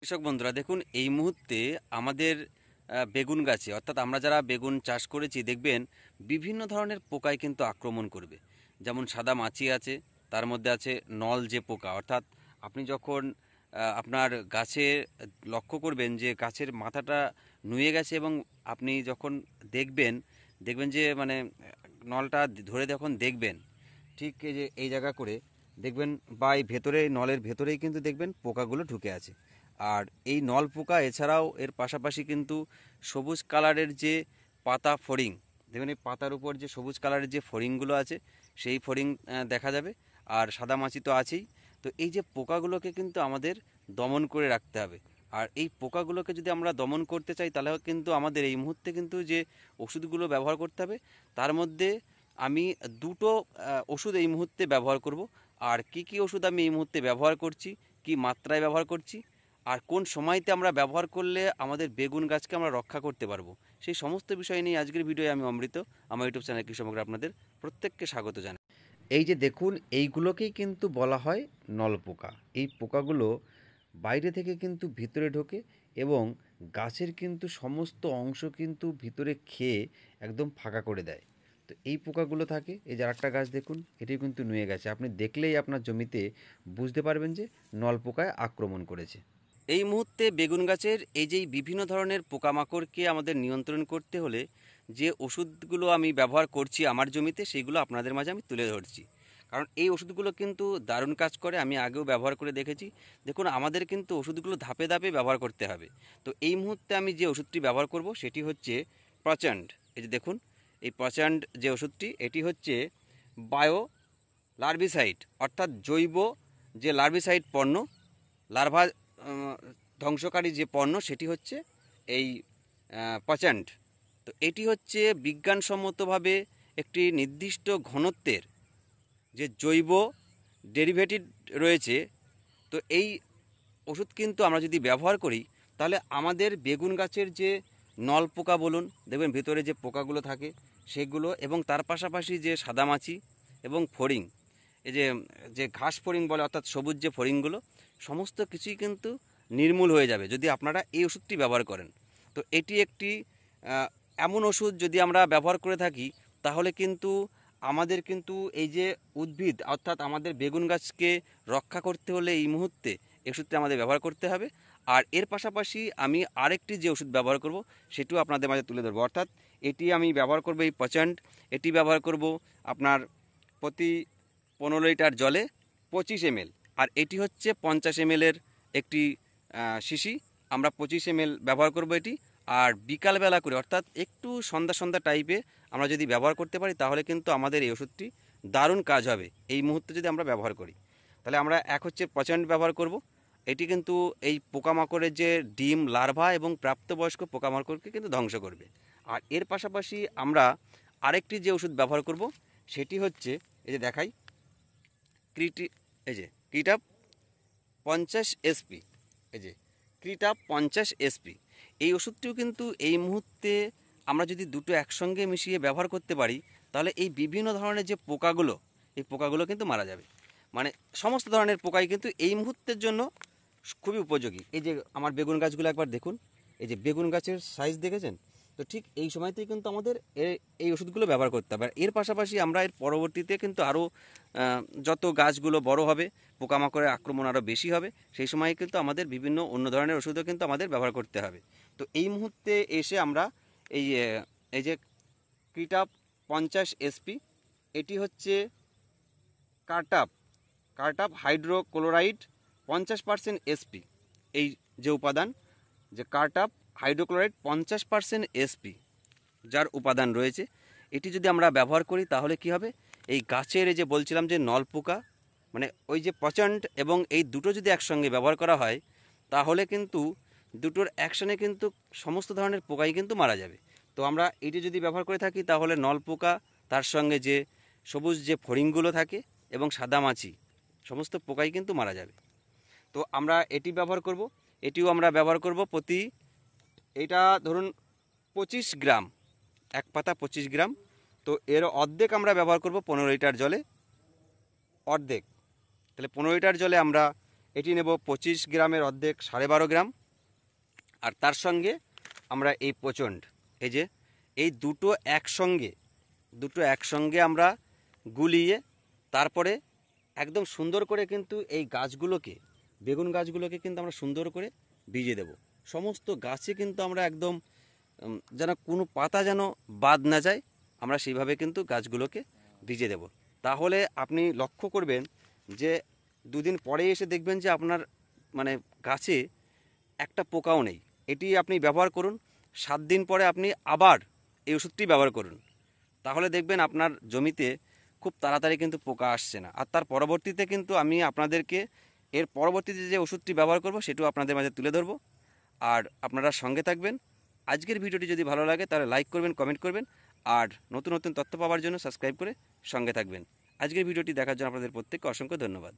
কৃষক বন্ধুরা দেখুন, এই মুহূর্তে আমাদের বেগুন গাছে অর্থাৎ আমরা যারা বেগুন চাষ করেছি দেখবেন বিভিন্ন ধরনের পোকায় কিন্তু আক্রমণ করবে। যেমন সাদা মাছি আছে, তার মধ্যে আছে নল যে পোকা, অর্থাৎ আপনি যখন আপনার গাছে লক্ষ্য করবেন যে গাছের মাথাটা নুয়ে গেছে এবং আপনি যখন দেখবেন দেখবেন যে মানে নলটা ধরে যখন দেখবেন, ঠিক এই যে এই জায়গা করে দেখবেন বা এই ভেতরে নলের ভেতরেই কিন্তু দেখবেন পোকাগুলো ঢুকে আছে। আর এই নল পোকা এছাড়াও এর পাশাপাশি কিন্তু সবুজ কালারের যে পাতা ফড়িং, দেখবেন এই পাতার উপর যে সবুজ কালারের যে ফড়িংগুলো আছে সেই ফড়িং দেখা যাবে। আর সাদা মাছি তো আছেই। তো এই যে পোকাগুলোকে কিন্তু আমাদের দমন করে রাখতে হবে। আর এই পোকাগুলোকে যদি আমরা দমন করতে চাই তাহলে কিন্তু আমাদের এই মুহূর্তে কিন্তু যে ওষুধগুলো ব্যবহার করতে হবে তার মধ্যে আমি দুটো ওষুধ এই মুহূর্তে ব্যবহার করব। আর কি কি ওষুধ আমি এই মুহূর্তে ব্যবহার করছি, কি মাত্রায় ব্যবহার করছি, আর কোন সময়তে আমরা ব্যবহার করলে আমাদের বেগুন গাছকে আমরা রক্ষা করতে পারবো, সেই সমস্ত বিষয় নিয়ে আজকের ভিডিওয়ে আমি অমৃত আমার ইউটিউব চ্যানেল কৃষি সমগ্র আপনাদের প্রত্যেককে স্বাগত জানাই। এই যে দেখুন, এইগুলোকেই কিন্তু বলা হয় নলপোকা। এই পোকাগুলো বাইরে থেকে কিন্তু ভিতরে ঢোকে এবং গাছের কিন্তু সমস্ত অংশ কিন্তু ভিতরে খেয়ে একদম ফাঁকা করে দেয়। তো এই পোকাগুলো থাকে, এই যে আরেকটা গাছ দেখুন, এটিও কিন্তু নুয়ে গেছে। আপনি দেখলেই আপনার জমিতে বুঝতে পারবেন যে নলপোকায় আক্রমণ করেছে। এই মুহূর্তে বেগুন গাছের এই যে বিভিন্ন ধরনের পোকামাকড়কে আমাদের নিয়ন্ত্রণ করতে হলে যে ওষুধগুলো আমি ব্যবহার করছি আমার জমিতে, সেইগুলো আপনাদের মাঝে আমি তুলে ধরছি। কারণ এই ওষুধগুলো কিন্তু দারুণ কাজ করে, আমি আগেও ব্যবহার করে দেখেছি। দেখুন, আমাদের কিন্তু ওষুধগুলো ধাপে ধাপে ব্যবহার করতে হবে। তো এই মুহূর্তে আমি যে ওষুধটি ব্যবহার করব সেটি হচ্ছে প্রচণ্ড। এই যে দেখুন, এই প্রচণ্ড যে ওষুধটি, এটি হচ্ছে বায়ো লার্ভিসাইড, অর্থাৎ জৈব যে লার্ভিসাইড পণ্য, লার্ভা ধ্বংসকারী যে পণ্য, সেটি হচ্ছে এই প্রচণ্ড। তো এটি হচ্ছে বিজ্ঞানসম্মতভাবে একটি নির্দিষ্ট ঘনত্বের যে জৈব ডেরিভেটিভ রয়েছে। তো এই ওষুধ কিন্তু আমরা যদি ব্যবহার করি তাহলে আমাদের বেগুন গাছের যে নল পোকা বলুন, দেখবেন ভেতরে যে পোকাগুলো থাকে সেগুলো, এবং তার পাশাপাশি যে সাদামাছি এবং ফড়িং, এই যে যে ঘাস ফড়িং বলে, অর্থাৎ সবুজ যে ফড়িংগুলো, সমস্ত কিছুই কিন্তু নির্মূল হয়ে যাবে যদি আপনারা এই ওষুধটি ব্যবহার করেন। তো এটি একটি এমন ওষুধ যদি আমরা ব্যবহার করে থাকি তাহলে কিন্তু আমাদের কিন্তু এই যে উদ্ভিদ, অর্থাৎ আমাদের বেগুন গাছকে রক্ষা করতে হলে এই মুহূর্তে এই ওষুধটি আমাদের ব্যবহার করতে হবে। আর এর পাশাপাশি আমি আরেকটি যে ওষুধ ব্যবহার করব সেটিও আপনাদের মাঝে তুলে ধরবো। অর্থাৎ এটি আমি ব্যবহার করব এই প্রচণ্ড, এটি ব্যবহার করব আপনার প্রতি 15 লিটার জলে 25 ml। আর এটি হচ্ছে 50 ml এর একটি শিশি, আমরা 25 ml ব্যবহার করব এটি। আর বিকালবেলা করে, অর্থাৎ একটু সন্ধ্যা সন্ধ্যা টাইপে আমরা যদি ব্যবহার করতে পারি তাহলে কিন্তু আমাদের এই ওষুধটি দারুণ কাজ হবে। এই মুহূর্তে যদি আমরা ব্যবহার করি তাহলে আমরা এক হচ্ছে প্রচণ্ড ব্যবহার করব। এটি কিন্তু এই পোকামাকড়ের যে ডিম, লার্ভা এবং প্রাপ্তবয়স্ক পোকামাকড়কে কিন্তু ধ্বংস করবে। আর এর পাশাপাশি আমরা আরেকটি যে ওষুধ ব্যবহার করব সেটি হচ্ছে, এই যে দেখাই, ক্রিটি, এই যে ক্রিটাপ 50 SP, এই যে ক্রিটাপ 50 SP। এই ওষুধটিও কিন্তু এই মুহূর্তে আমরা যদি দুটো একসঙ্গে মিশিয়ে ব্যবহার করতে পারি তাহলে এই বিভিন্ন ধরনের যে পোকাগুলো, এই পোকাগুলো কিন্তু মারা যাবে। মানে সমস্ত ধরনের পোকাই কিন্তু এই মুহূর্তের জন্য খুবই উপযোগী। এই যে আমার বেগুন গাছগুলো একবার দেখুন, এই যে বেগুন গাছের সাইজ দেখেছেন? তো ঠিক এই সময়তেই কিন্তু আমাদের এই ওষুধগুলো ব্যবহার করতে হবে। আর এর পাশাপাশি আমরা এর পরবর্তীতে কিন্তু আরও যত গাছগুলো বড় হবে, পোকামাকড়ের আক্রমণ আরও বেশি হবে, সেই সময় কিন্তু আমাদের বিভিন্ন অন্য ধরনের ওষুধও কিন্তু আমাদের ব্যবহার করতে হবে। তো এই মুহূর্তে এসে আমরা এই এই যে ক্রিটাপ 50 SP, এটি হচ্ছে কার্টাপ, কার্টাপ হাইড্রোক্লোরাইড 50% SP। এই যে উপাদান, যে কার্টাপ হাইড্রোক্লোরাইড 50% SP যার উপাদান রয়েছে, এটি যদি আমরা ব্যবহার করি তাহলে কি হবে, এই গাছের এই যে বলছিলাম যে নলপোকা, মানে ওই যে প্রচণ্ড এবং এই দুটো যদি একসঙ্গে ব্যবহার করা হয় তাহলে কিন্তু দুটোর অ্যাকশনে কিন্তু সমস্ত ধরনের পোকাই কিন্তু মারা যাবে। তো আমরা এটি যদি ব্যবহার করে থাকি তাহলে নলপোকা, তার সঙ্গে যে সবুজ যে ফড়িংগুলো থাকে এবং সাদামাছি, সমস্ত পোকাই কিন্তু মারা যাবে। তো আমরা এটি ব্যবহার করব। এটিও আমরা ব্যবহার করব প্রতি, এটা ধরুন 25 গ্রাম, এক পাতা 25 গ্রাম। তো এর অর্ধেক আমরা ব্যবহার করব 15 লিটার জলে, অর্ধেক। তাহলে 15 লিটার জলে আমরা এটি নেব 25 গ্রামের অর্ধেক 12.5 গ্রাম। আর তার সঙ্গে আমরা এই প্রচণ্ড, এই যে এই দুটো একসঙ্গে আমরা গুলিয়ে তারপরে একদম সুন্দর করে কিন্তু এই গাছগুলোকে, বেগুন গাছগুলোকে কিন্তু আমরা সুন্দর করে ভিজিয়ে দেব। সমস্ত গাছে কিন্তু আমরা একদম যেন কোনো পাতা যেন বাদ না যায়, আমরা সেইভাবে কিন্তু গাছগুলোকে ভিজিয়ে দেব। তাহলে আপনি লক্ষ্য করবেন যে 2 দিন পরে এসে দেখবেন যে আপনার মানে গাছে একটা পোকাও নেই। এটি আপনি ব্যবহার করুন, 7 দিন পরে আপনি আবার এই ওষুধটি ব্যবহার করুন, তাহলে দেখবেন আপনার জমিতে খুব তাড়াতাড়ি কিন্তু পোকা আসছে না। আর তার পরবর্তীতে কিন্তু আমি আপনাদেরকে এর পরবর্তীতে যে ওষুধটি ব্যবহার করব সেটাও আপনাদের মাঝে তুলে ধরবো। আর আপনারা সঙ্গে থাকবেন। আজকের ভিডিওটি যদি ভালো লাগে তাহলে লাইক করবেন, কমেন্ট করবেন, আর নতুন নতুন তথ্য পাওয়ার জন্য সাবস্ক্রাইব করে সঙ্গে থাকবেন। আজকের ভিডিওটি দেখার জন্য আপনাদের প্রত্যেককে অসংখ্য ধন্যবাদ।